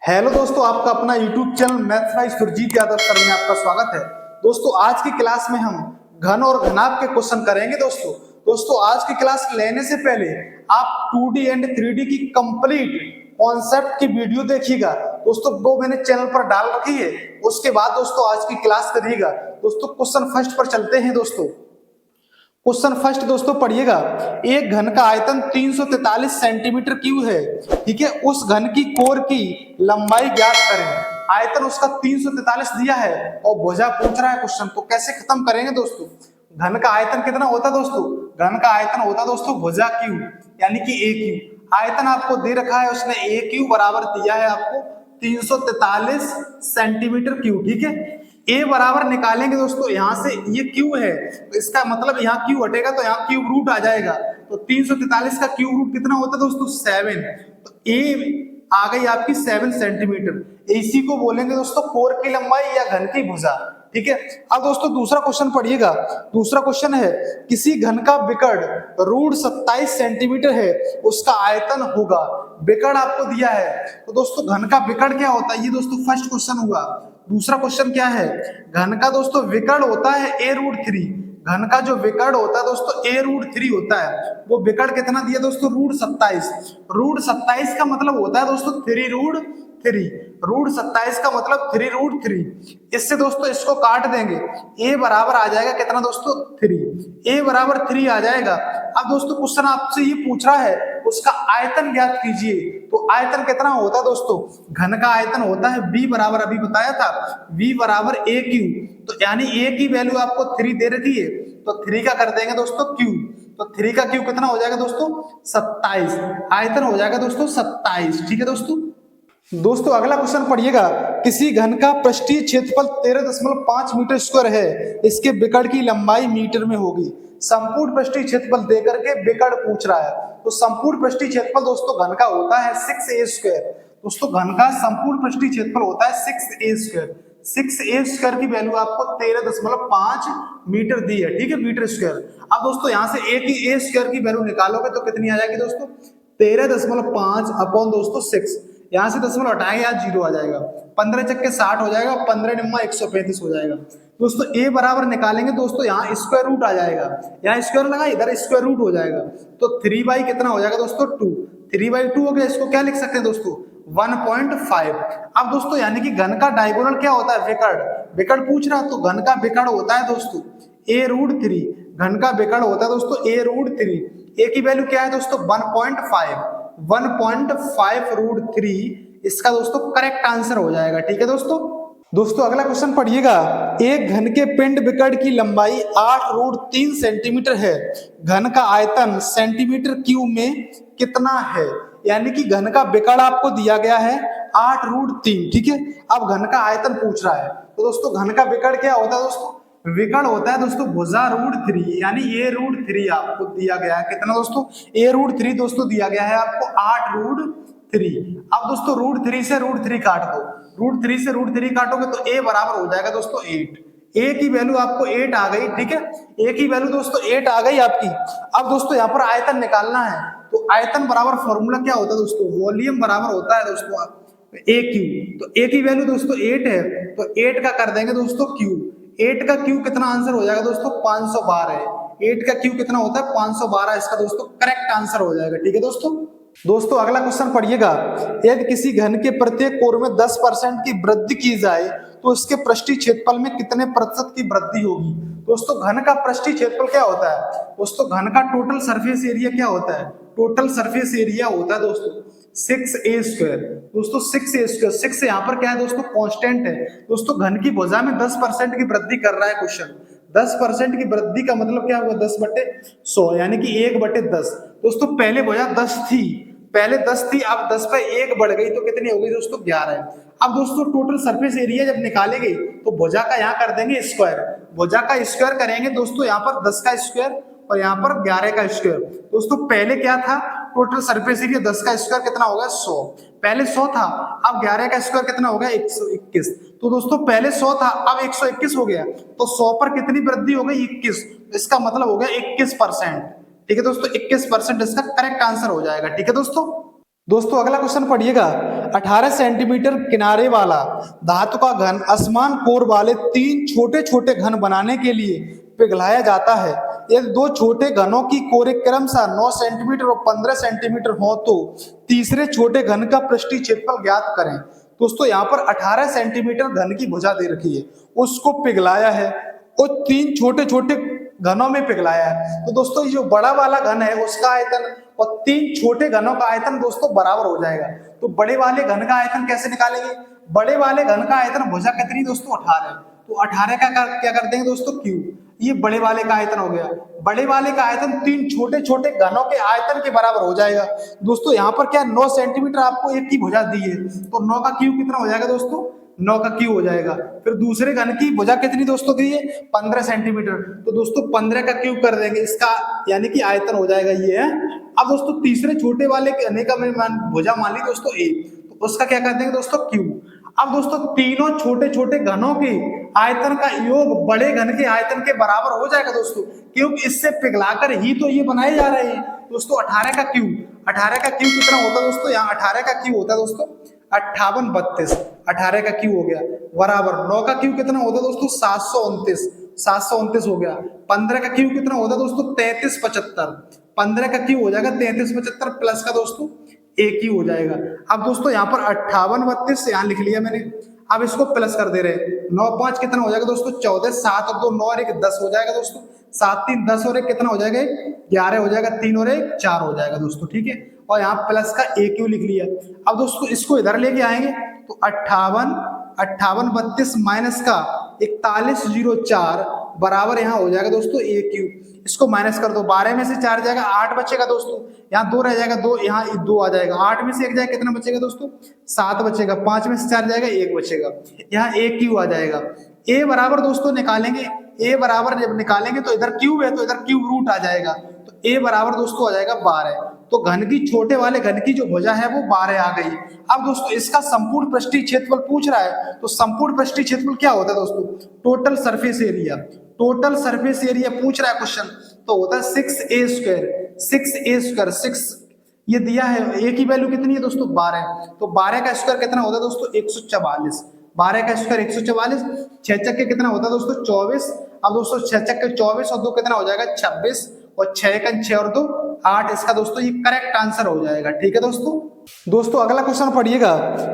Hello दोस्तों, आपका अपना YouTube channel maths by Surjeet Yadav sir में आपका स्वागत है। दोस्तों आज की क्लास में हम घन और घनाभ के क्वेश्चन करेंगे। दोस्तों आज की क्लास लेने से पहले आप 2D एंड 3D की कंप्लीट कॉन्सेप्ट की वीडियो देखिएगा। दोस्तों वो मैंने चैनल पर डाल रखी है, उसके बाद दोस्तों आज की क्लास करिएगा। दोस्तों क्वेश्चन फर्स्ट पर चलते हैं। क्वेश्चन फर्स्ट दोस्तों पढ़िएगा। एक घन का आयतन 343 सेंटीमीटर क्यूब है, ठीक है। उस घन की कोर की लंबाई ज्ञात करें। आयतन उसका 343 दिया है और भुजा पूछ रहा है क्वेश्चन, तो कैसे खत्म करेंगे दोस्तों। घन का आयतन कितना होता है दोस्तों? घन का आयतन होता है दोस्तों भुजा क्यू यानी कि ए क्यू। आयतन आपको दे रखा है, उसने ए क्यू बराबर दिया है आपको 343 सेंटीमीटर क्यूब, ठीक है। ए बराबर निकालेंगे दोस्तों, यहां से ये क्यू है तो इसका मतलब यहाँ क्यू हटेगा तो यहाँ क्यूब रूट आ जाएगा। तो 343 का क्यूब रूट कितना होता है दोस्तों? 7। तो ए आ गई आपकी 7 सेंटीमीटर। इसी को बोलेंगे दोस्तों कोर की लंबाई या घन की भुजा, ठीक है। अब दोस्तों दूसरा क्वेश्चन पढ़िएगा। दूसरा क्वेश्चन है किसी घन का विकर्ण रूट 27 सेंटीमीटर है, उसका आयतन होगा। विकर्ण आपको दिया है तो दोस्तों घन का विकर्ण क्या होता है, ये दोस्तों फर्स्ट क्वेश्चन हुआ। दूसरा क्वेश्चन क्या है? घन का दोस्तों विकर्ण होता है a√3। घन का जो विकर्ण होता है दोस्तों a√3 होता है। वो विकर्ण कितना दिया दोस्तों? रूट 27। रूट 27 का मतलब होता है दोस्तों 3√3। रूट 27 का मतलब 3√3। इससे दोस्तों इसको काट देंगे, a बराबर आ जाएगा कितना दोस्तों? 3। a बराबर 3 आ जाएगा। अब दोस्तों क्वेश्चन आपसे ये पूछ रहा है उसका आयतन ज्ञात कीजिए। तो आयतन कितना होता है दोस्तों? घन का आयतन होता है v बराबर, अभी बताया था, v बराबर a क्यू। तो यानी a की वैल्यू आपको 3 दे रखी है, तो 3 का कर देंगे दोस्तों क्यू। तो 3 का क्यू कितना हो जाएगा दोस्तों? 27। आयतन हो जाएगा दोस्तों 27, ठीक है दोस्तों अगला क्वेश्चन पढ़िएगा। किसी घन का पृष्ठीय क्षेत्रफल 13.5 मीटर स्क्वायर है, इसके विकर्ण की लंबाई मीटर में होगी। संपूर्ण पृष्ठीय क्षेत्रफल देकर के विकर्ण पूछ रहा है। तो संपूर्ण पृष्ठीय क्षेत्रफल दोस्तों घन का होता है 6a स्क्वायर। दोस्तों घन का संपूर्ण पृष्ठीय क्षेत्रफल होता है 6a स्क्वायर। 6a स्क्वायर की वैल्यू आपको 13.5 मीटर दी है, ठीक है, मीटर स्क्वायर। अब दोस्तों यहाँ से a स्क्वायर की वैल्यू निकालोगे तो कितनी आ जाएगी दोस्तों? 13.5 अपॉन दोस्तों 6। यहाँ से दशमलव हटाएंगे, यहाँ 0 आ जाएगा। 15 चक्के 60 हो जाएगा, 15 निम्मा 135 हो जाएगा। दोस्तों a बराबर निकालेंगे दोस्तों, यहाँ स्क्वायर रूट आ जाएगा। यहाँ स्क्वायर लगा, इधर स्क्वायर रूट हो जाएगा। तो 3 कितना हो जाएगा दोस्तों? 2। 3/2 हो गया। इसको क्या लिख सकते हैं दोस्तों? 1.5। अब दोस्तों यानी कि घन का डायगोनल क्या होता है? विकर्ण। विकर्ण पूछ रहा, तो घन का विकर्ण होता है दोस्तों a√3। घन का विकर्ण होता है दोस्तों a√3। a की वैल्यू क्या है दोस्तों? 1.5। 1.5√3 इसका दोस्तों करेक्ट आंसर हो जाएगा, ठीक है दोस्तों अगला क्वेश्चन पढ़िएगा। एक घन के पिंड विकर्ण की लंबाई 8√3 सेंटीमीटर है, घन का आयतन सेंटीमीटर क्यूब में कितना है? यानी कि घन का विकर्ण आपको दिया गया है 8√3, ठीक है। अब घन का आयतन पूछ रहा है, तो दोस्तों घन का विकर्ण क्या होता है दोस्तों? विकर्ण होता है दोस्तों भुजा√3 यानी a√3 आपको दिया गया है। कितना दोस्तों? a√3 दोस्तों दिया गया है आपको 8√3। अब दोस्तों √3 से √3 काट दो। √3 से √3 काटोगे तो a बराबर हो जाएगा दोस्तों 8। a की वैल्यू आपको 8 आ गई, ठीक है। a की वैल्यू दोस्तों 8 आ गई आपकी। अब दोस्तों यहाँ पर आयतन निकालना है, तो आयतन बराबर फॉर्मूला क्या होता है दोस्तों? वॉल्यूम बराबर होता है दोस्तों a क्यू। तो a की वैल्यू दोस्तों 8 है, तो 8 का कर देंगे दोस्तों क्यू। 8 का क्यू कितना आंसर हो जाएगा दोस्तों? 512 है। 8 का क्यू कितना होता है? 512 इसका दोस्तों करेक्ट आंसर हो जाएगा, ठीक है दोस्तों अगला क्वेश्चन पढ़िएगा। यदि किसी घन के प्रत्येक कोर में 10% की वृद्धि की जाए तो इसके पृष्ठीय क्षेत्रफल में कितने प्रतिशत की वृद्धि होगी? दोस्तों घन का पृष्ठीय क्षेत्रफल क्या होता है? दोस्तों घन का टोटल सरफेस एरिया क्या होता है? टोटल सरफेस एरिया होता है दोस्तों 6a स्क्वायर। दोस्तों 6a स्क्वायर, 6 यहाँ पर क्या है दोस्तों? कांस्टेंट है। दोस्तों घन की भुजा में 10% की वृद्धि कर रहा है क्वेश्चन। 10% की वृद्धि का मतलब क्या हुआ? 10/100 यानी कि 1/10। दोस्तों पहले भुजा 10 थी, अब 10 पे 1 बढ़ गई तो कितनी हो गई दोस्तों? 11। अब दोस्तों टोटल सरफेस एरिया जब निकालेंगे तो भुजा का यहाँ कर देंगे स्क्वायर। भुजा का स्क्वायर करेंगे दोस्तों, यहाँ पर 10 का स्क्वायर और यहाँ पर 11 का स्क्वायर। दोस्तों पहले क्या था? टोटल सरफेस एरिया 10 का स्क्वायर कितना होगा? 100। पहले 100 था, अब 11 का स्क्वायर कितना हो गया? 121। तो दोस्तों पहले 100 था, अब 121 हो गया। तो 100 पर कितनी वृद्धि हो गई? 21। इसका मतलब हो गया 21%, ठीक है दोस्तों। 21% इसका करेक्ट आंसर हो जाएगा, ठीक है दोस्तों दोस्तों अगला क्वेश्चन पढ़िएगा। 18 सेंटीमीटर किनारे वाला धातु का घन असमान कोर वाले 3 छोटे छोटे घन बनाने के लिए पिघलाया जाता है। यदि 2 छोटे घनों की कोरें क्रमशः 9 सेंटीमीटर और 15 सेंटीमीटर हो तो तीसरे छोटे घन का पृष्ठीय क्षेत्रफल ज्ञात करें। दोस्तों यहाँ पर 18 सेंटीमीटर घन की भुजा दे रखी है, उसको पिघलाया है और 3 छोटे छोटे घनों में पिघलाया है। तो दोस्तों ये जो बड़ा वाला घन है उसका आयतन और 3 छोटे घनों का आयतन दोस्तों बराबर हो जाएगा। तो बड़े वाले घन का आयतन कैसे निकालेंगे? बड़े वाले घन का आयतन भुजा कितनी दोस्तों 18। तो 18 का क्या कर देंगे दोस्तों क्यू। ये बड़े वाले का आयतन हो गया। बड़े वाले का आयतन 3 छोटे छोटे घनों के आयतन के बराबर हो जाएगा। दोस्तों यहाँ पर क्या 9 सेंटीमीटर आपको एक की भुजा दी है, तो 9 का क्यू कितना हो जाएगा दोस्तों? 9 का क्यू हो जाएगा। फिर दूसरे घन की भुजा कितनी दोस्तों दी है? 15 सेंटीमीटर। तो दोस्तों 15 का क्यू कर देंगे, इसका यानी कि आयतन हो जाएगा ये है। अब दोस्तों तीसरे छोटे वाले घने का भुजा मान ली दोस्तों ए, तो उसका क्या कर देंगे दोस्तों क्यू। अब दोस्तों तीनों छोटे छोटे घनों के आयतन का योग बड़े घन के आयतन के बराबर हो जाएगा दोस्तों, क्योंकि इससे पिघलाकर ही तो ये बनाए जा रहे हैं। दोस्तों 18 का क्यू कितना होता है दोस्तों? यहाँ 18 का क्यू होता है दोस्तों 58 32। 18 का क्यू हो गया बराबर 9 का क्यू कितना होता है दोस्तों? 729 हो गया। 15 का क्यू कितना होता है दोस्तों? 33 75। 15 का क्यू हो जाएगा 33 75 प्लस का दोस्तों एक ही हो जाएगा। अब दोस्तों यहाँ पर 58 32 यहाँ लिख लिया मैंने। अब इसको प्लस कर दे रहे 9 5 कितना हो जाएगा दोस्तों? 14। 7 और 2 9 और 1 10 हो जाएगा दोस्तों। 7 3 10 और 1 कितना हो जाएगा? 11 हो जाएगा। 3 और 1 4 हो जाएगा दोस्तों, ठीक है। और यहाँ प्लस का ए क्यू लिख लिया। अब दोस्तों इसको इधर लेके आएंगे तो 58 32 माइनस का 4104 बराबर यहाँ हो जाएगा दोस्तों ए क्यू। इसको माइनस कर दो, 12 में से 4 जाएगा 8 बचेगा दोस्तों। यहाँ 2 रह जाएगा, 2 यहाँ 2 आ जाएगा। 8 में से 1 जाएगा कितना बचेगा दोस्तों? 7 बचेगा। 5 में से 4 जाएगा 1 बचेगा। यहाँ ए क्यू आ जाएगा। ए बराबर दोस्तों निकालेंगे, ए बराबर जब निकालेंगे तो इधर क्यूब है तो इधर क्यूब रूट आ जाएगा। तो ए बराबर दोस्तों आ जाएगा 12। तो घन की छोटे वाले घन की जो भुजा है वो 12 आ गई। अब दोस्तों इसका संपूर्ण पृष्ठीय क्षेत्रफल पूछ रहा है, तो संपूर्ण पृष्ठीय क्षेत्रफल क्या होता है दोस्तों? Total surface area. Total surface area पूछ रहा है क्वेश्चन, तो होता है 6a स्क्वायर। 6 ये दिया है, a की वैल्यू कितनी है दोस्तों? 12। तो 12 का स्क्वायर कितना होता है दोस्तों? 144। 12 का स्क्वायर 144। 6 चक्के कितना होता है दोस्तों? 24। अब दोस्तों 6 चक्के 24 और 2 कितना हो जाएगा? 26। और 6 का 6 और 2 8। इसका दोस्तों ये करेक्ट आंसर हो जाएगा, ठीक है दोस्तों अगला क्वेश्चन पढ़िएगा।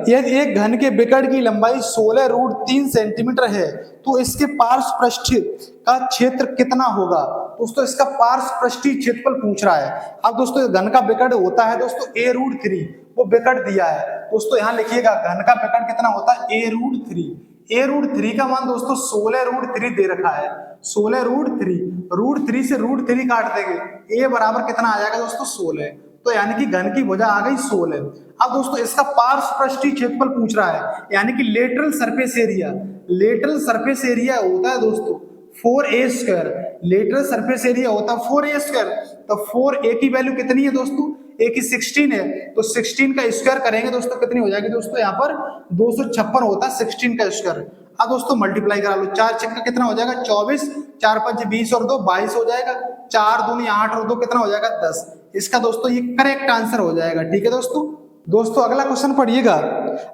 यदि एक घन के विकर्ण की लंबाई 16√3 सेंटीमीटर है तो इसके पार्श्व पृष्ठीय का क्षेत्र कितना होगा? दोस्तों इसका पार्श्व पृष्ठीय क्षेत्रफल पूछ रहा है। अब दोस्तों घन का विकर्ण होता है दोस्तों a√3, वो विकर्ण दिया है दोस्तों। यहाँ लिखिएगा घन का विकर्ण कितना होता है? a√3। a√3 का मान दोस्तों 16√3 दे रखा है। 16√3, √3 से √3 काट देंगे, a बराबर कितना आ जाएगा दोस्तों? 16। तो यानी कि घन की भुजा आ गई 16। अब दोस्तों इसका पार्श्व पृष्ठीय क्षेत्रफल पूछ रहा है, यानी कि lateral surface area. Lateral surface area होता है दोस्तों 4a square. Lateral surface area होता है 4a स्क्वायर। तो 4a की वैल्यू कितनी है दोस्तों? a की 16 है, तो 16 का स्क्वायर करेंगे दोस्तों कितनी हो जाएगी दोस्तों? यहाँ पर 256 होता है 16 का स्क्वायर। अब दोस्तों मल्टीप्लाई करा लो, 4 छक्का कितना हो जाएगा? 24। 4 5 20 और 2 22 हो जाएगा। 4 दूनी 8 और 2 कितना हो जाएगा? 10। इसका दोस्तों ये करेक्ट आंसर हो जाएगा, ठीक है दोस्तों अगला क्वेश्चन पढ़िएगा।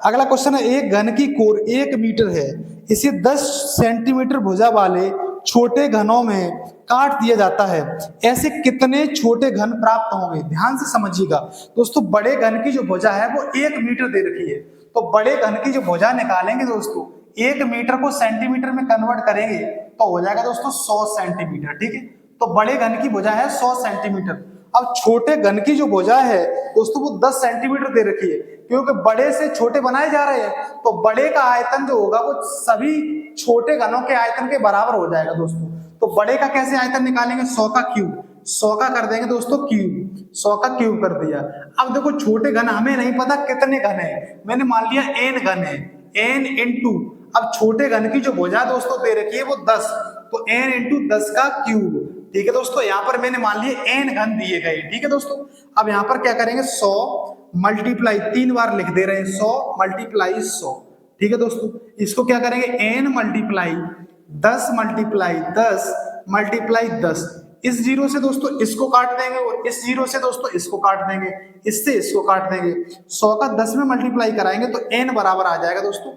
अगला क्वेश्चन है, एक घन की कोर 1 मीटर है, इसे 10 सेंटीमीटर भुजा वाले छोटे घनों में काट दिया जाता है, ऐसे कितने छोटे घन प्राप्त होंगे? ध्यान से समझिएगा दोस्तों। बड़े घन की जो भुजा है वो 1 मीटर दे रखी है, तो बड़े घन की जो भुजा निकालेंगे दोस्तों 1 मीटर को सेंटीमीटर में कन्वर्ट करेंगे तो हो जाएगा दोस्तों 100 सेंटीमीटर, ठीक है। तो बड़े घन की भुजा है 100 सेंटीमीटर। अब छोटे घन की जो भुजा है दोस्तों वो 10 सेंटीमीटर दे रखी है, क्योंकि बड़े से छोटे बनाए जा रहे हैं, तो बड़े का आयतन जो होगा वो सभी छोटे घनों के आयतन के बराबर हो जाएगा दोस्तों। तो बड़े का कैसे आयतन निकालेंगे? 100 का क्यूब। 100 का कर देंगे दोस्तों क्यूब। 100 का क्यूब कर दिया। अब देखो छोटे घन हमें नहीं पता कितने घन है, मैंने मान लिया n घन है, n इंटू अब छोटे घन की जो भुजा दोस्तों दे रखी है वो 10, तो n इंटू 10 का क्यूब, ठीक है दोस्तों। यहाँ पर मैंने मान लिए n घन दिए गए, ठीक है दोस्तों। अब यहाँ पर क्या करेंगे? 100 मल्टीप्लाई 3 बार लिख दे रहे हैं, 100 मल्टीप्लाई 100, ठीक है दोस्तों। इसको क्या करेंगे? n मल्टीप्लाई 10 मल्टीप्लाई 10 मल्टीप्लाई 10, इस जीरो से दोस्तों इसको काट देंगे और इस जीरो से दोस्तों इसको काट देंगे, इससे इसको काट देंगे। 100 का 10 में मल्टीप्लाई कराएंगे तो n बराबर आ जाएगा दोस्तों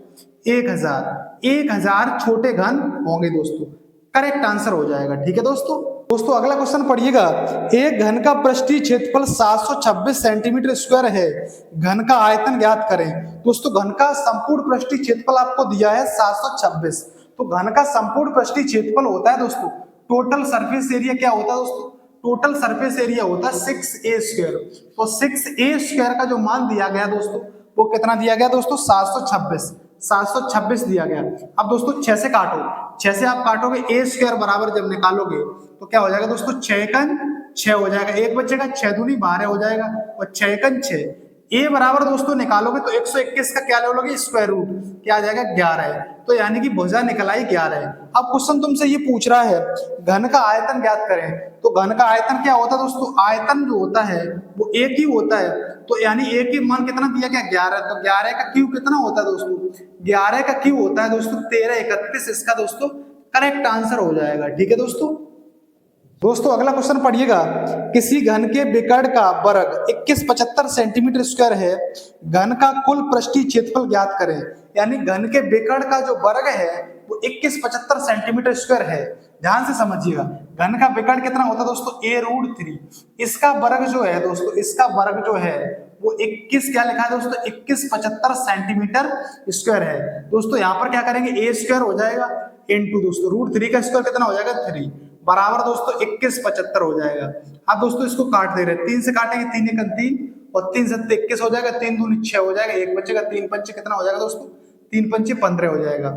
1000। 1000 छोटे घन होंगे दोस्तों, करेक्ट आंसर हो जाएगा। ठीक है दोस्तों। दोस्तों अगला क्वेश्चन पढ़िएगा। एक घन का पृष्ठीय क्षेत्रफल 726 सेंटीमीटर स्क्वायर है, घन का आयतन ज्ञात करें। दोस्तों घन का संपूर्ण पृष्ठीय क्षेत्रफल आपको दिया है 726। तो घन का संपूर्ण पृष्ठीय क्षेत्रफल होता है दोस्तों टोटल सरफेस एरिया। क्या होता है दोस्तों? टोटल सरफेस एरिया होता है 6a स्क्वायर। तो 6a स्क्वायर का जो मान दिया गया दोस्तों वो कितना दिया गया दोस्तों? 726 दिया गया। अब दोस्तों 6 से काटो, 6 से आप काटोगे a स्क्वायर बराबर जब निकालोगे तो क्या हो जाएगा दोस्तों? 6 एकन 6 हो जाएगा, एक बचेगा 6 दूनी 12 हो जाएगा और 6 एकन 6। a बराबर दोस्तों निकालोगे तो 121 का क्या ले लोगे? स्क्वायर रूट, क्या आ जाएगा? 11। तो यानी कि भुजा निकल आई 11। अब क्वेश्चन तुमसे ये पूछ रहा है घन का आयतन ज्ञात करें। तो घन का आयतन क्या होता है दोस्तों? आयतन जो होता है वो एक ही होता है। तो यानी एक ही मान कितना दिया गया? 11। तो 11 का क्यूब कितना होता है दोस्तों? 11 का क्यूब होता है दोस्तों 1331। इसका दोस्तों करेक्ट आंसर हो जाएगा। ठीक है दोस्तों। दोस्तों अगला क्वेश्चन पढ़िएगा। किसी घन के विकर्ण का वर्ग 2175 सेंटीमीटर स्क्वायर है, घन का कुल पृष्ठीय क्षेत्रफल ज्ञात करें। यानी घन के विकर्ण का जो वर्ग है वो 2175 सेंटीमीटर स्क्वायर है। ध्यान से समझिएगा, घन का विकर्ण कितना होता है दोस्तों? a√3। इसका वर्ग जो है दोस्तों, इसका वर्ग जो है वो 21 क्या लिखा है दोस्तों? 2175 सेंटीमीटर स्क्वायर है। दोस्तों यहाँ पर क्या करेंगे? a स्क्वायर हो जाएगा इंटू दोस्तों √3 का स्क्वायर कितना हो जाएगा? 3 बराबर दोस्तों 2175 हो जाएगा। अब दोस्तों इसको काट दे रहे हैं, 3 से काटेंगे 3 एकम 3 और 3 से 21 हो जाएगा, 3 दूनी 6 हो जाएगा, एक बचेगा 3 पंचे कितना हो जाएगा दोस्तों? 3 पंचे 15 हो जाएगा।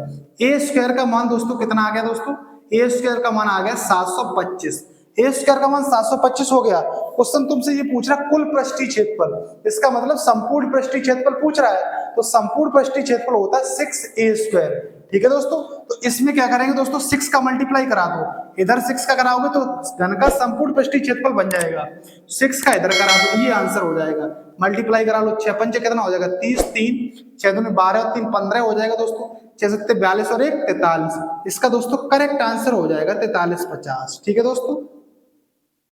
ए स्क्वायर का मान दोस्तों कितना आ गया दोस्तों? ए स्क्वायर का मान आ गया 725। ए स्क्वायर का मान 725 हो गया। क्वेश्चन तुमसे ये पूछ रहा कुल पृष्ठीय क्षेत्रफल, इसका मतलब संपूर्ण पृष्ठीय क्षेत्रफल पूछ रहा है। तो संपूर्ण पृष्ठीय क्षेत्रफल होता है 6a स्क्वायर। ठीक है दोस्तों। तो इसमें क्या करेंगे दोस्तों? 6 का मल्टीप्लाई करा दो, इधर 6 का कराओगे तो घन का संपूर्ण पृष्ठीय क्षेत्रफल बन जाएगा। 6 का इधर करा दो, ये आंसर हो जाएगा। मल्टीप्लाई करा लो, 6 पंचे कितना हो जाएगा? 30, 3 6 दूनी 12 और 3 15 हो जाएगा दोस्तों। 6 7 42 और 1 43। इसका दोस्तों करेक्ट आंसर हो जाएगा 4350। ठीक है दोस्तों।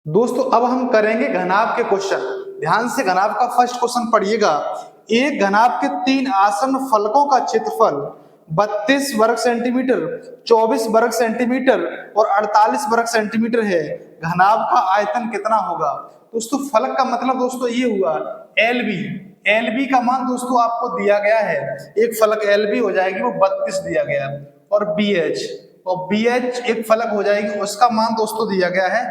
दोस्तों अब हम करेंगे घनाभ के क्वेश्चन। ध्यान से घनाभ का फर्स्ट क्वेश्चन पढ़िएगा। एक घनाभ के 3 आसन्न फलकों का क्षेत्रफल 32 वर्ग सेंटीमीटर, 24 वर्ग सेंटीमीटर और 48 वर्ग सेंटीमीटर है। घनाभ का आयतन कितना होगा? दोस्तों फलक का मतलब दोस्तों ये हुआ LB। LB का मान दोस्तों आपको दिया गया है, एक फलक LB हो जाएगी वो 32 दिया गया, और BH, और BH एक फलक हो जाएगी उसका मान दोस्तों दिया गया है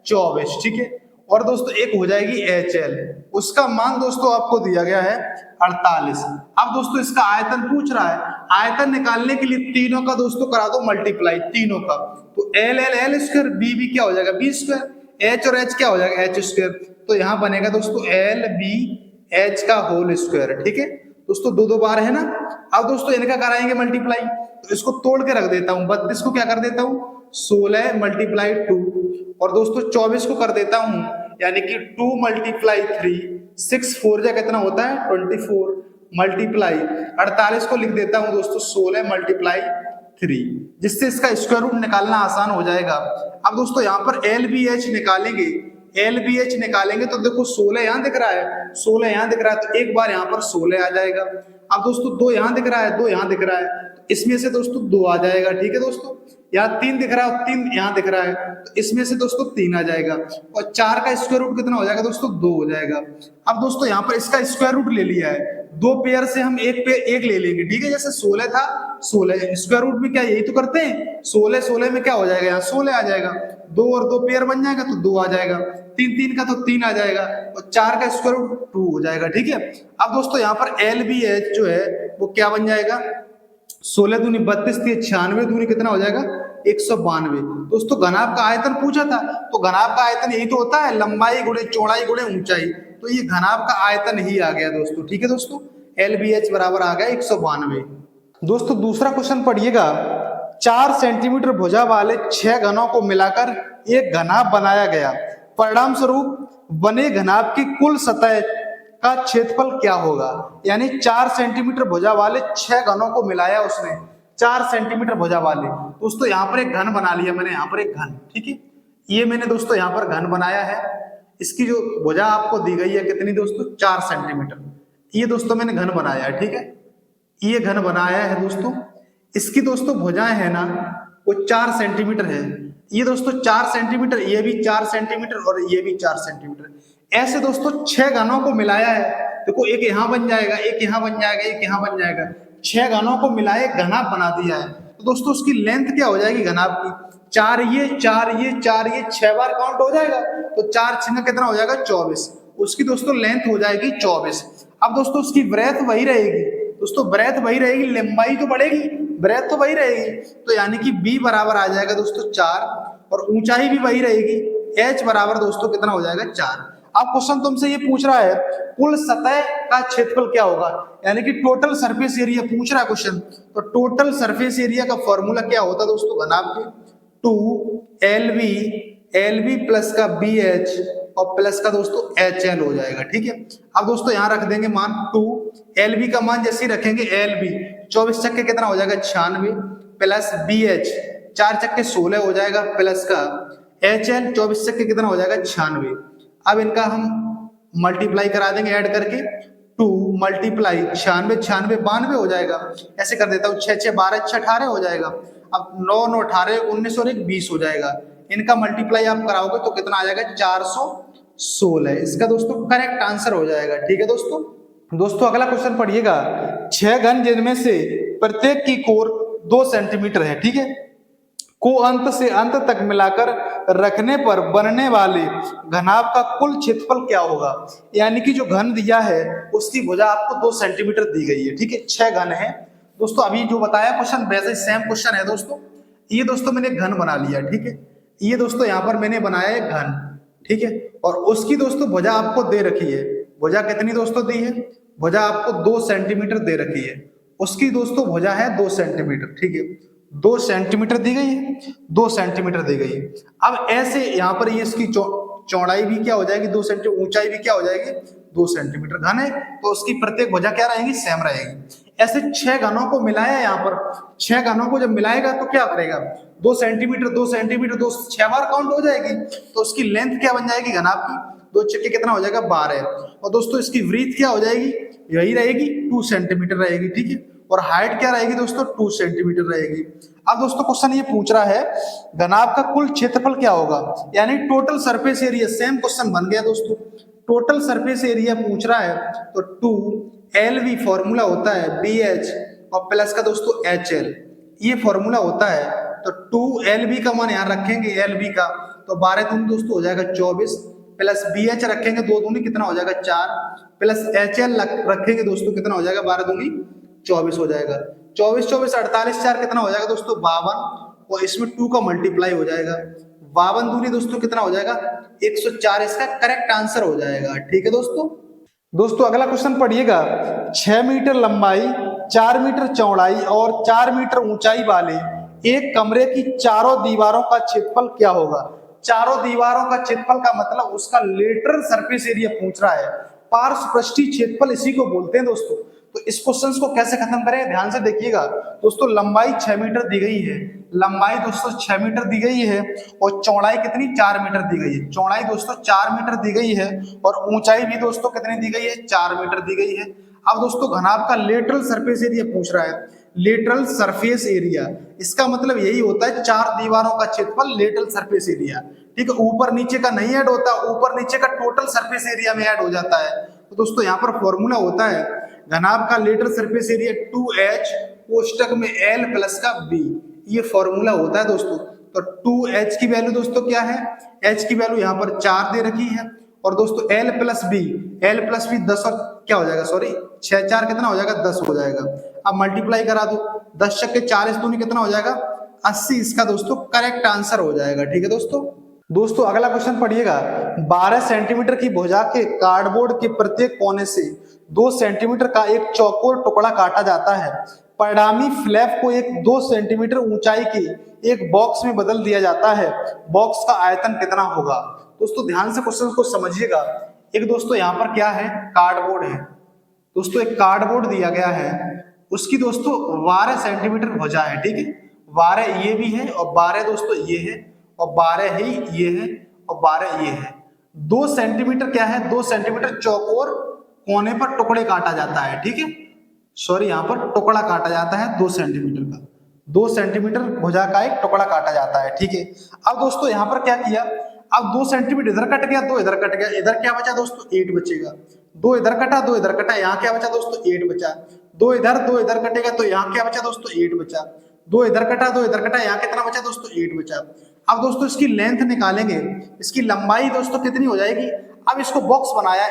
24। ठीक है। और दोस्तों एक हो जाएगी HL, उसका मान दोस्तों आपको दिया गया है 48। अब दोस्तों इसका आयतन पूछ रहा है, आयतन निकालने के लिए तीनों का दोस्तों करा दो मल्टीप्लाई, तीनों का। तो L स्क्वायर, B क्या हो जाएगा? B स्क्वायर, H और H क्या हो जाएगा? H square. तो यहाँ बनेगा दोस्तों LBH का होल स्क्वायर। ठीक है दोस्तों, दो बार है ना। अब दोस्तों इनका कराएंगे मल्टीप्लाई, तो इसको तोड़ के रख देता हूँ। 32 को क्या कर देता हूँ? 16 मल्टीप्लाई 2, और दोस्तों 24 को कर देता हूं यानी कि 2 मल्टीप्लाई 3, 6 4 जा कितना होता है? 24 मल्टीप्लाई 48 को लिख देता हूं दोस्तों 16 मल्टीप्लाई 3, जिससे इसका स्क्वायर रूट निकालना आसान हो जाएगा। अब दोस्तों यहाँ पर LBH निकालेंगे, LBH निकालेंगे तो देखो 16 यहाँ दिख रहा है, 16 यहाँ दिख रहा है, तो एक बार यहाँ पर 16 आ जाएगा। अब दोस्तों 2 यहाँ दिख रहा है, 2 यहाँ दिख रहा है, तो इसमें से दोस्तों 2 आ जाएगा। ठीक है दोस्तों। यहाँ 3 दिख रहा है, 3 यहाँ दिख रहा है, तो इसमें से दोस्तों 3 आ जाएगा, और 4 का स्क्वायर रूट कितना हो जाएगा दोस्तों? 2 हो जाएगा। अब दोस्तों यहाँ पर इसका स्क्वायर रूट ले लिया है, 2 पेयर से हम एक पेयर एक ले लेंगे। ठीक है, जैसे 16 था, 16 स्क्वायर रूट में क्या यही तो करते हैं, 16 में क्या हो जाएगा? यहाँ 16 आ जाएगा, 2 और 2 पेयर बन जाएगा तो 2 आ जाएगा, 3 का तो 3 आ जाएगा, और 4 का स्क्वायर रूट 2 हो जाएगा। ठीक है। अब दोस्तों यहाँ पर LBH जो है वो क्या बन जाएगा? 16 दूनी 32 थी, 96 दूनी कितना हो जाएगा? 192। दोस्तों घनाभ का आयतन पूछा था, तो घनाभ का आयतन यही तो होता है, लंबाई गुणे चौड़ाई गुणे ऊंचाई। तो ये घनाभ का आयतन ही आ गया दोस्तों। ठीक है दोस्तों, LBH बराबर आ गया 192। दोस्तों दूसरा क्वेश्चन पढ़िएगा। 4 सेंटीमीटर भुजा वाले 6 घनों को मिलाकर एक घनाभ बनाया गया, परिणाम स्वरूप बने घनाभ की कुल सतह का क्षेत्रफल क्या होगा? यानी 4 सेंटीमीटर भुजा वाले 6 घनों को मिलाया उसने, 4 सेंटीमीटर भुजा वाले। दोस्तों यहाँ पर एक घन बना लिया मैंने, यहाँ पर एक घन। ठीक है, ये मैंने दोस्तों यहाँ पर घन बनाया है। इसकी जो भुजा आपको दी गई है कितनी दोस्तों, 4 सेंटीमीटर। ये दोस्तों मैंने घन बनाया है, ठीक है, ये घन बनाया है दोस्तों। इसकी दोस्तों भुजाएं है ना वो 4 सेंटीमीटर है। ये दोस्तों 4 सेंटीमीटर, ये भी 4 सेंटीमीटर और ये भी 4 सेंटीमीटर। ऐसे दोस्तों 6 घनों को मिलाया है। देखो एक यहाँ बन जाएगा, एक यहाँ बन जाएगा, एक यहाँ बन जाएगा। 6 घनों को मिलाए घनाभ बना दिया है। तो दोस्तों उसकी लेंथ क्या हो जाएगी घनाभ की, 4 ये 4 ये 4 ये 6 बार काउंट हो जाएगा। तो 4 6 कितना हो जाएगा 24। उसकी दोस्तों लेंथ हो जाएगी 24। अब दोस्तों उसकी ब्रेथ वही रहेगी दोस्तों, ब्रेथ वही रहेगी, लंबाई तो बढ़ेगी, ब्रेथ तो वही रहेगी। तो यानी कि b बराबर आ जाएगा दोस्तों 4 और ऊंचाई भी वही रहेगी। h बराबर दोस्तों कितना हो जाएगा 4। अब क्वेश्चन तुमसे ये पूछ रहा है कुल सतह का क्षेत्रफल क्या होगा, यानी कि टोटल सरफेस एरिया पूछ रहा है क्वेश्चन। तो टोटल सरफेस एरिया का फॉर्मूला क्या होता है दोस्तों, घनाभ के 2 LV प्लस का BH और प्लस का दोस्तों HL हो जाएगा, ठीक है। अब दोस्तों यहाँ रख देंगे मान 2, LV का मान जैसे ही रखेंगे LV 24 चक्के कितना हो जाएगा 96 प्लस BH 4 चक्के 16 हो जाएगा प्लस का HL 24 चक्के कितना हो जाएगा 96। अब इनका हम मल्टीप्लाई करा देंगे ऐड करके, 2 मल्टीप्लाई 96 96 92 हो जाएगा। ऐसे कर देता हूँ 6 6 12 6 18 हो जाएगा। अब 9 9 18 19 और 1 20 हो जाएगा। इनका मल्टीप्लाई आप कराओगे तो कितना आ जाएगा 416। इसका दोस्तों करेक्ट आंसर हो जाएगा, ठीक है दोस्तों। दोस्तों अगला क्वेश्चन पढ़िएगा, 6 घन जिनमें से प्रत्येक की कोर 2 सेंटीमीटर है, ठीक है, को अंत से अंत तक मिलाकर रखने पर बनने वाले घनाभ का कुल क्षेत्रफल क्या होगा। यानी कि जो घन दिया है उसकी भुजा आपको 2 सेंटीमीटर दी गई है, ठीक है, 6 घन है दोस्तों। अभी जो बताया क्वेश्चन वैसे सेम क्वेश्चन है दोस्तों। ये दोस्तों मैंने घन बना लिया, ठीक है, ये दोस्तों यहाँ पर मैंने बनाया है घन, ठीक है, और उसकी दोस्तों भुजा आपको दे रखी है। भुजा कितनी दोस्तों दी है, भुजा आपको 2 सेंटीमीटर दे रखी है। उसकी दोस्तों भुजा है 2 सेंटीमीटर, ठीक है, 2 सेंटीमीटर दी गई है, 2 सेंटीमीटर दी गई है। अब ऐसे यहाँ पर ये इसकी चौड़ाई भी क्या हो जाएगी 2 सेंटीमीटर, ऊंचाई भी क्या हो जाएगी 2 सेंटीमीटर। घन है तो उसकी प्रत्येक भुजा क्या रहेगी, सेम रहेगी। ऐसे 6 घनों को मिलाया यहाँ पर, 6 घनों को जब मिलाएगा तो क्या करेगा 2 सेंटीमीटर 2 सेंटीमीटर 2 6 बार काउंट हो जाएगी। तो उसकी लेंथ क्या बन जाएगी घनाभ की, 2 चक्के कितना हो जाएगा 12। और दोस्तों इसकी वृत्त क्या हो जाएगी, यही रहेगी 2 सेंटीमीटर रहेगी, ठीक है, और हाइट क्या रहेगी दोस्तों 2 सेंटीमीटर रहेगी। अब दोस्तों क्वेश्चन ये पूछ रहा है घनाभ का कुल क्षेत्रफल क्या होगा, यानी total surface area. Same question बन गया दोस्तों, टोटल सरफेस एरिया पूछ रहा है। तो 2LV फॉर्मूला होता है BH और प्लस का दोस्तों HL, ये फॉर्मूला होता है। तो 2LV का मान यहाँ रखेंगे LV का, तो 12 दूनी दोस्तों हो जाएगा 24 प्लस BH रखेंगे 2 दूनी कितना हो जाएगा 4 प्लस HL रखेंगे दोस्तों कितना हो जाएगा 12 दूनी 24 हो जाएगा। 24 24 48 4 कितना हो जाएगा दोस्तों 52 और इसमें 2 का मल्टीप्लाई हो जाएगा। 52 दूनी दोस्तों कितना हो जाएगा 104। इसका करेक्ट आंसर हो जाएगा, ठीक है दोस्तों। दोस्तों अगला क्वेश्चन पढ़िएगा, 6 मीटर लंबाई 4 मीटर चौड़ाई और 4 मीटर ऊंचाई वाले एक कमरे की चारों दीवारों का क्षेत्रफल क्या होगा। चारों दीवारों का क्षेत्रफल का मतलब उसका लेटरल सरफेस एरिया पूछ रहा है। पार्श्व पृष्ठीय क्षेत्रफल इसी को बोलते हैं दोस्तों। तो इस क्वेश्चन को कैसे खत्म करें, ध्यान से देखिएगा दोस्तों। लंबाई 6 मीटर दी गई है, लंबाई दोस्तों 6 मीटर दी गई है और चौड़ाई कितनी 4 मीटर दी गई है। चौड़ाई दोस्तों 4 मीटर दी गई है और ऊंचाई भी दोस्तों कितनी दी गई है 4 मीटर दी गई है। अब दोस्तों घनाभ का लेटरल सरफेस एरिया पूछ रहा है, लेटरल सरफेस एरिया, इसका मतलब यही होता है 4 दीवारों का क्षेत्रफल लेटरल सरफेस एरिया, ठीक है। ऊपर नीचे का नहीं ऐड होता, ऊपर नीचे का टोटल सरफेस एरिया में ऐड हो जाता है। तो दोस्तों यहाँ पर फॉर्मूला होता है घनाभ का लेटरल सरफेस एरिया 2H कोष्टक में L प्लस का B, ये फॉर्मूला होता है दोस्तों। तो 2H की वैल्यू दोस्तों क्या है, H की वैल्यू यहाँ पर 4 दे रखी है और दोस्तों L प्लस B 10 और क्या हो जाएगा, सॉरी 6 4 कितना हो जाएगा 10 हो जाएगा। अब मल्टीप्लाई करा दो, 10 छक्के 40 दूनी कितना हो जाएगा 80। इसका दोस्तों करेक्ट आंसर हो जाएगा, ठीक है दोस्तों। दोस्तों अगला क्वेश्चन पढ़िएगा, 12 सेंटीमीटर की भुजा के कार्डबोर्ड के प्रत्येक कोने से 2 सेंटीमीटर का एक चौकोर टुकड़ा काटा जाता है। परिणामी फ्लैप को एक 2 सेंटीमीटर ऊंचाई के एक बॉक्स में बदल दिया जाता है। बॉक्स का आयतन कितना होगा। दोस्तों ध्यान से क्वेश्चन को समझिएगा। एक दोस्तों यहाँ पर क्या है, कार्डबोर्ड है दोस्तों, एक कार्डबोर्ड दिया गया है, उसकी दोस्तों 12 सेंटीमीटर भुजा है, ठीक है, 12 ये भी है और 12 दोस्तों ये है और 12 ही ये है और 12 ये है। 2 सेंटीमीटर क्या है, 2 सेंटीमीटर चौकोर कोने पर टुकड़े काटा जाता है, ठीक है, सॉरी यहाँ पर टुकड़ा काटा जाता है 2 सेंटीमीटर का, 2 सेंटीमीटर भुजा का एक टुकड़ा काटा जाता है, ठीक है। अब दोस्तों यहाँ पर क्या किया, अब 2 सेंटीमीटर इधर कट गया, 2 इधर कट गया, इधर क्या बचा दोस्तों 8 बचेगा, 2 इधर कटा 2 इधर कटा, यहाँ क्या बचा दोस्तों 8 बचा, 2 इधर कटेगा तो यहाँ क्या बचा दोस्तों 8 बचा, 2 इधर कटा 2 इधर कटा, यहाँ कितना बचा दोस्तों 8 बचा। अब दोस्तों इसकी लेंथ निकालेंगे, इसकी लंबाई दोस्तों कितनी हो जाएगी। अब इसको बॉक्स बनाया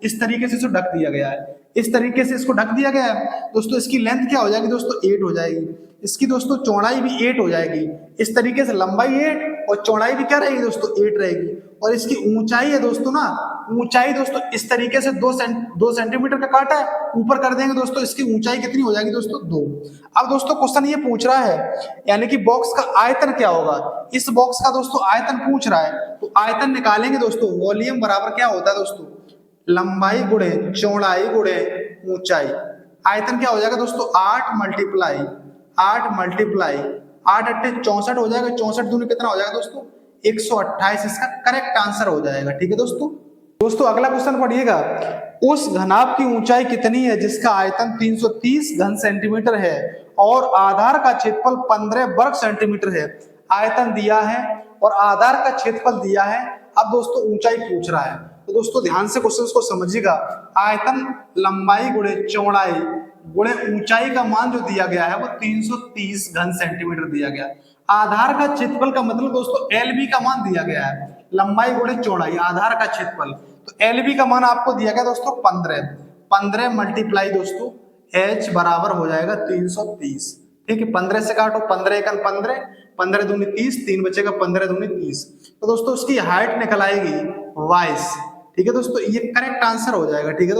इस तरीके से इसको ढक दिया गया है, इस तरीके से इसको ढक दिया गया है दोस्तों। इसकी लेंथ क्या हो जाएगी दोस्तों 8 हो जाएगी, इसकी दोस्तों चौड़ाई भी 8 हो जाएगी, इस तरीके से लंबाई 8 और चौड़ाई भी क्या रहेगी दोस्तों 8 रहेगी। और इसकी ऊंचाई है दोस्तों ना, ऊंचाई दोस्तों इस तरीके से 2 सेंटीमीटर का काटा है, ऊपर कर देंगे दोस्तों, इसकी ऊंचाई कितनी हो जाएगी दोस्तों 2। अब दोस्तों क्वेश्चन ये पूछ रहा है यानी कि बॉक्स का आयतन क्या होगा, इस बॉक्स का दोस्तों आयतन पूछ रहा है, तो आयतन निकालेंगे दोस्तों। वॉल्यूम बराबर क्या होता है दोस्तों, लंबाई गुणे चौड़ाई गुणे ऊंचाई। आयतन क्या हो जाएगा दोस्तों 8 मल्टीप्लाई 8 अट्ठे 64 हो जाएगा, 64 दूनी कितना हो जाएगा दोस्तों 128, इसका करेक्ट आंसर हो जाएगा, ठीक है दोस्तों अगला क्वेश्चन पढ़िएगा। उस घनाभ की ऊंचाई कितनी है जिसका आयतन 330 घन सेंटीमीटर है और आधार का क्षेत्रफल 15 वर्ग सेंटीमीटर है। आयतन दिया है और आधार का क्षेत्रफल दिया है, अब दोस्तों ऊंचाई पूछ रहा है, तो दोस्तों ध्यान से क्वेश्चन को समझिएगा। आयतन लंबाई गुणे चौड़ाई गुणे ऊंचाई का मान जो दिया गया है वो 330 घन सेंटीमीटर दिया गया। आधार का क्षेत्रफल का मतलब दोस्तों एलबी का मान दिया गया है, लंबाई गुणे चौड़ाई आधार का क्षेत्रफल, तो एलबी का मान आपको दिया गया दोस्तों 15 मल्टीप्लाई दोस्तों एच बराबर हो जाएगा 330, ठीक है। 15 से काटो, 15 एकन 15, 15 दूनी 30, 3 बचेगा, 15 दूनी 30, तो दोस्तों उसकी हाइट निकल आएगी 22, ठीक है दोस्तों, ये करेक्ट आंसर हो जाएगा, ठीक है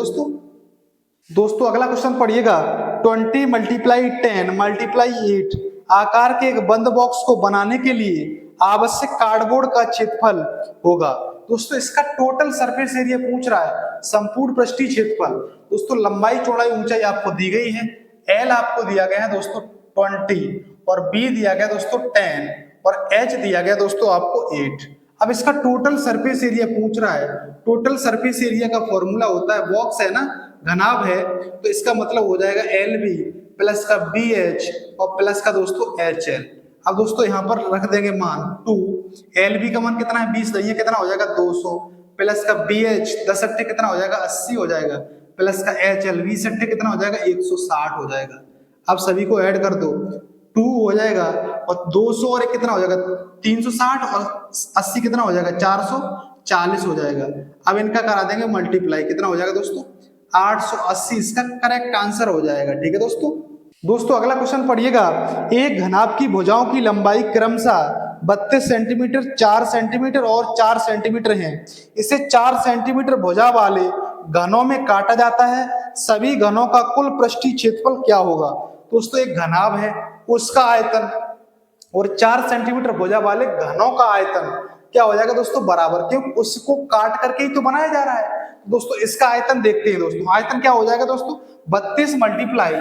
दोस्तों अगला क्वेश्चन पढ़िएगा। 20 मल्टीप्लाई 10 मल्टीप्लाई 8 आकार के एक बंद बॉक्स को बनाने के लिए आवश्यक कार्डबोर्ड का क्षेत्रफल होगा। दोस्तों इसका टोटल सरफेस एरिया पूछ रहा है, संपूर्ण पृष्ठीय क्षेत्रफल। दोस्तों लंबाई चौड़ाई ऊंचाई आपको दी गई है, एल आपको दिया गया है दोस्तों 20 और बी दिया गया दोस्तों 10 और एच दिया गया दोस्तों आपको 8। अब इसका टोटल सरफेस एरिया पूछ रहा है। टोटल सरफेस एरिया का फॉर्मूला होता है, बॉक्स है ना, घनाभ है, तो इसका मतलब हो जाएगा एल बी प्लस का बी एच और प्लस का दोस्तों एच एल। अब दोस्तों यहाँ पर रख देंगे मान 2, एल बी का मान कितना है 20, ये कितना हो जाएगा 200, प्लस का बी एच 10 अट्ठे कितना हो जाएगा 80 हो जाएगा, प्लस का एच एल 20 अट्ठे कितना हो जाएगा 160 हो जाएगा। अब सभी को ऐड कर दो, 2 हो जाएगा और 200 और एक कितना हो जाएगा 360 और 80 कितना हो जाएगा 440 हो जाएगा। अब इनका करा देंगे मल्टीप्लाई, कितना हो जाएगा दोस्तों 880, इसका करेक्ट आंसर हो जाएगा, ठीक है दोस्तों अगला क्वेश्चन पढ़िएगा। एक घनाभ की भुजाओं की लंबाई क्रमशः 32 सेंटीमीटर 4 सेंटीमीटर और 4 सेंटीमीटर है। इसे 4 सेंटीमीटर भुजा वाले घनों में काटा जाता है, सभी घनों का कुल पृष्ठीय क्षेत्रफल क्या होगा। दोस्तों एक घनाभ है, उसका आयतन और 4 सेंटीमीटर भुजा वाले घनों का आयतन क्या हो जाएगा दोस्तों बराबर, क्योंकि उसको काट करके ही तो बनाया जा रहा है। दोस्तों इसका आयतन देखते हैं दोस्तों, आयतन क्या हो जाएगा दोस्तों 32 मल्टीप्लाई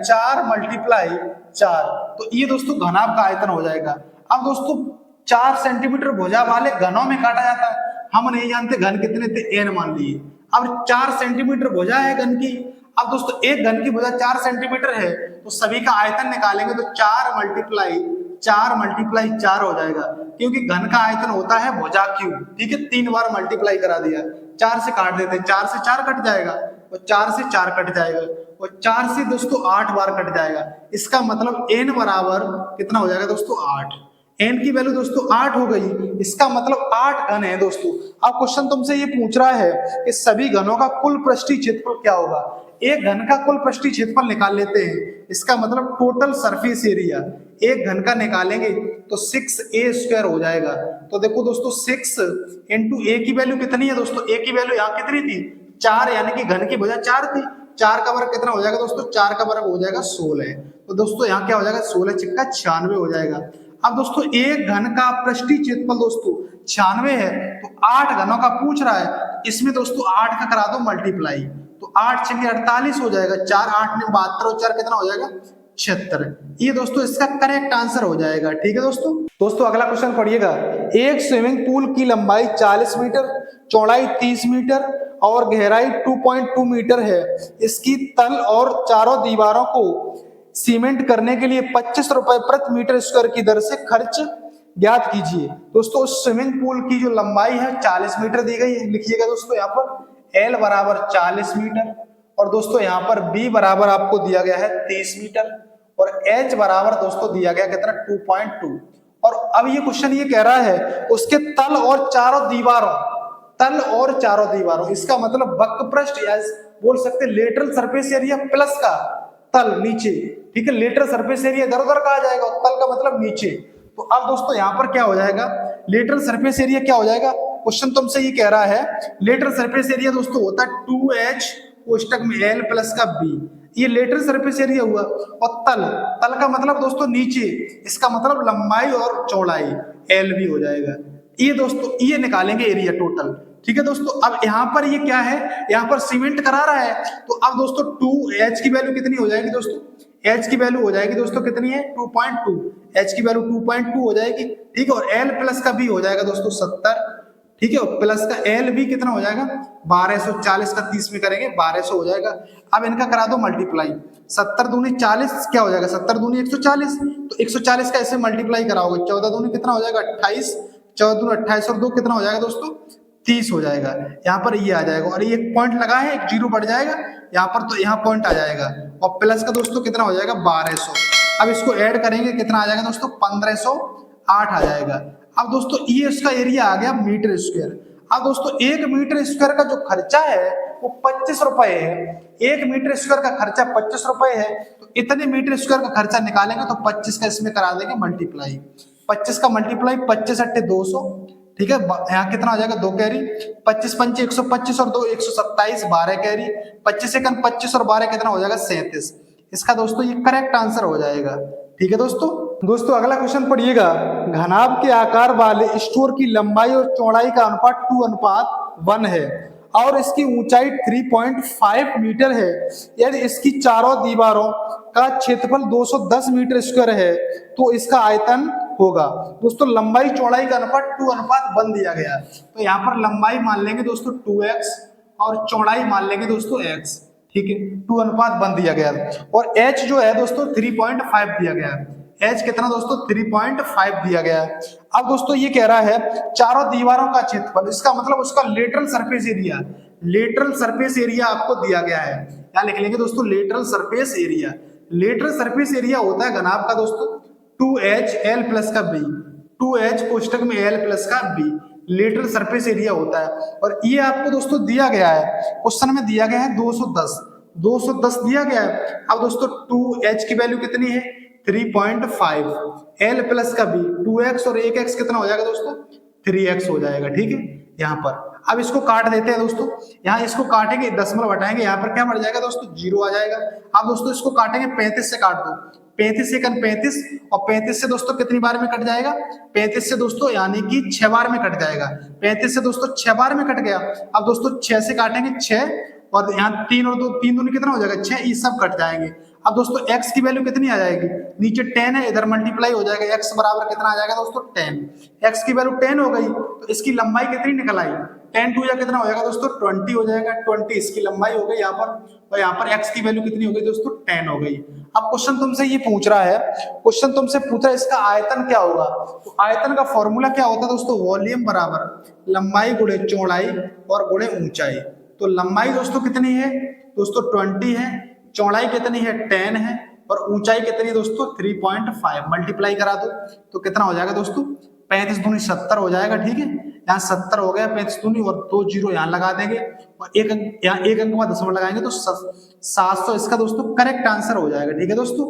4 मल्टीप्लाई 4, तो ये दोस्तों घनाभ का आयतन हो जाएगा। अब दोस्तों 4 सेंटीमीटर भुजा वाले घनों में काटा जाता है, हम नहीं जानते घन कितने थे, एन मान लिए। अब 4 सेंटीमीटर भुजा है घन की, अब दोस्तों एक घन की भुजा 4 सेंटीमीटर है, तो सभी का आयतन निकालेंगे तो 4 मल्टीप्लाई 4 हो जाएगा, क्योंकि घन का आयतन होता है भुजा क्यूब, ठीक है। 3 बार मल्टीप्लाई करा दिया, 4 से काट देते, 4 से 4 कट जाएगा और 4 से 4 कट जाएगा और 4 से दोस्तों 8 बार कट जाएगा। इसका मतलब n बराबर कितना हो जाएगा दोस्तों 8, n की वैल्यू दोस्तों 8 हो गई, इसका मतलब 8 घन है दोस्तों। अब क्वेश्चन तुमसे ये पूछ रहा है कि सभी घनों का कुल पृष्ठीय क्षेत्रफल क्या होगा। एक घन का कुल पृष्ठीय क्षेत्रफल निकाल लेते हैं, इसका मतलब टोटल सरफेस एरिया एक घन का निकालेंगे तो 6a² हो जाएगा। तो देखो दोस्तों 6 इंटू a की वैल्यू कितनी है दोस्तों, a की वैल्यू यहाँ कितनी थी 4, यानी कि घन की भुजा 4 थी, 4 का वर्ग कितना हो जाएगा दोस्तों 4 का वर्ग हो जाएगा 16, तो दोस्तों यहाँ क्या हो जाएगा 16 चिक्का 96 हो जाएगा। अब दोस्तों एक घन का पृष्ठीय क्षेत्रफल दोस्तों 96 है, तो 8 घनों का पूछ रहा है, इसमें दोस्तों 8 का करा दो मल्टीप्लाई, तो 8 × 48 हो जाएगा, 4 8 में 72 और 4 कितना हो जाएगा 76। ये दोस्तों इसका करेक्ट आंसर हो जाएगा। ठीक है दोस्तों। दोस्तों अगला क्वेश्चन पढ़िएगा। एक स्विमिंग पूल की लंबाई 40 मीटर, चौड़ाई 30 मीटर और गहराई 2.2 मीटर है। इसकी तल और चारों दीवारों को सीमेंट करने के लिए 25 रुपए प्रति मीटर स्क्वायर की दर से खर्च ज्ञात कीजिए। दोस्तों स्विमिंग पूल की जो लंबाई है 40 मीटर दी गई है। लिखिएगा दोस्तों यहाँ पर L बराबर 40 मीटर और दोस्तों यहाँ पर B बराबर आपको दिया गया है 30 मीटर और H बराबर दोस्तों दिया गया कितना 2.2। और अब ये क्वेश्चन ये कह रहा है उसके तल और चारों दीवारों, इसका मतलब वक्र पृष्ठ या बोल सकते लेटरल सरफेस एरिया प्लस का तल नीचे। ठीक है, लेटरल सरफेस एरिया इधर उधर का आ जाएगा और तल का मतलब नीचे। तो अब दोस्तों यहाँ पर क्या हो जाएगा, लेटरल सरफेस एरिया क्या हो जाएगा, क्वेश्चन तुमसे ये कह रहा है लेटरल सरफेस एरिया दोस्तों होता है 2H कोष्टक में L प्लस का B। ये लेटरल सरफेस एरिया हुआ और तल का मतलब दोस्तों नीचे, इसका मतलब लंबाई और चौड़ाई L भी हो जाएगा। ये दोस्तों ये निकालेंगे एरिया टोटल। ठीक है दोस्तों। अब यहाँ पर ये क्या है, यहाँ पर सीमेंट करा रहा है तो अब दोस्तों 2H की वैल्यू कितनी हो जाएगी दोस्तों, H की वैल्यू हो जाएगी दोस्तों कितनी है 2.2, H की वैल्यू 2.2 हो जाएगी। ठीक है, और L प्लस का भी हो जाएगा दोस्तों 70। ठीक है, प्लस का L भी कितना हो जाएगा 1240 का 30 में करेंगे 1200 हो जाएगा। अब इनका करा दो मल्टीप्लाई, 70 दूनी 40 क्या हो जाएगा 70 दूनी 140, तो 140 का ऐसे मल्टीप्लाई कराओगे 14 दूनी कितना हो जाएगा 28, 14 दूनी 28 और 2 कितना हो जाएगा दोस्तों 30 हो जाएगा। यहाँ पर ये आ जाएगा और ये एक पॉइंट लगा है, एक जीरो बढ़ जाएगा यहाँ पर, तो यहाँ पॉइंट आ जाएगा और प्लस का दोस्तों कितना हो जाएगा 1200। अब इसको ऐड करेंगे कितना आ जाएगा दोस्तों 1508 आ जाएगा। अब दोस्तों ये इसका एरिया आ गया मीटर स्क्वायर। अब दोस्तों 1 मीटर स्क्वायर का जो खर्चा है वो 25 रुपए है। 1 मीटर स्क्वायर का खर्चा 25 रुपए है, तो इतने मीटर स्क्वायर का खर्चा निकालेंगे तो 25 का इसमें करा देंगे मल्टीप्लाई, 25 का मल्टीप्लाई 25 अट्ठे 200। ठीक है, यहाँ कितना हो जाएगा 2 कैरी, 25 पंचे 125 और 2 127, 12 कैरी, 25 सेकंड 25 और 12 कितना हो जाएगा 37। इसका दोस्तों ये करेक्ट आंसर हो जाएगा। ठीक है दोस्तों अगला क्वेश्चन पढ़िएगा। घनाभ के आकार वाले स्टोर की लंबाई और चौड़ाई का अनुपात 2:1 है और इसकी ऊंचाई 3.5 मीटर है। यदि इसकी चारों दीवारों का क्षेत्रफल 210 मीटर स्क्वायर है तो इसका आयतन होगा। दोस्तों लंबाई चौड़ाई का अनुपात 2:1 दिया गया है, तो यहाँ पर लंबाई मान लेंगे दोस्तों 2x और चौड़ाई मान लेंगे दोस्तों x। ठीक है, 2:1 दिया गया है और h जो है दोस्तों 3.5 दिया गया है। h कितना दोस्तों 3.5 दिया गया है। अब दोस्तों ये कह रहा है चारों दीवारों का क्षेत्रफल, इसका मतलब उसका लेटरल सरफेस एरिया आपको दिया गया है। क्या लिख लेंगे दोस्तों lateral surface area. Lateral surface area होता है घनाभ का दोस्तों 2H L प्लस का B, 2H कोष्टक में L प्लस का B लेटरल सरफेस एरिया होता है। और ये आपको दोस्तों दिया गया है, क्वेश्चन में दिया गया है 210 दिया गया है। अब दोस्तों 2H की वैल्यू कितनी है 3.5, L प्लस का B 2x और 1x कितना हो जाएगा दोस्तों 3x हो जाएगा। ठीक है, यहाँ पर अब इसको काट देते हैं दोस्तों, यहाँ इसको काटेंगे दशमलव हटाएंगे, यहाँ पर क्या बढ़ जाएगा दोस्तों 0 आ जाएगा। अब दोस्तों इसको काटेंगे 35 से काट दो, 35 सेकंड 35 और 35 से दोस्तों कितनी बार में कट जाएगा 35 से दोस्तों यानी कि 6 बार में कट जाएगा। 35 से दोस्तों 6 बार में कट गया। अब दोस्तों 6 से काटेंगे 6 और यहाँ 3 और 2 3 दूनी कितना हो जाएगा 6, ये सब कट जाएंगे। अब दोस्तों x की वैल्यू कितनी आ जाएगी, नीचे 10 है इधर मल्टीप्लाई हो जाएगा, x बराबर कितना आ जाएगा दोस्तों 10। x की वैल्यू 10 हो गई तो इसकी लंबाई कितनी निकल आई 10 टू या कितना हो जाएगा दोस्तों 20 हो जाएगा। 20 इसकी लंबाई हो गई यहाँ पर, और यहाँ पर x की वैल्यू कितनी हो गई दोस्तों 10 हो गई। अब क्वेश्चन तुमसे ये पूछ रहा है, क्वेश्चन तुमसे पूछ रहा है इसका आयतन क्या होगा। तो आयतन का फॉर्मूला क्या होता है दोस्तों, वॉल्यूम बराबर लंबाई गुणे चौड़ाई और गुणे ऊंचाई। तो लंबाई दोस्तों कितनी है दोस्तों 20 है, चौड़ाई कितनी है 10 है और ऊंचाई कितनी है दोस्तों 3.5। मल्टीप्लाई करा दो तो कितना हो जाएगा दोस्तों 35 दूनी 70 हो जाएगा। ठीक है, यहाँ 70 हो गया 35 दूनी और 2 जीरो यहाँ लगा देंगे और एक अंक यहाँ एक अंक में दशमलव लगाएंगे तो 700 इसका दोस्तों करेक्ट आंसर हो जाएगा। ठीक है दोस्तों।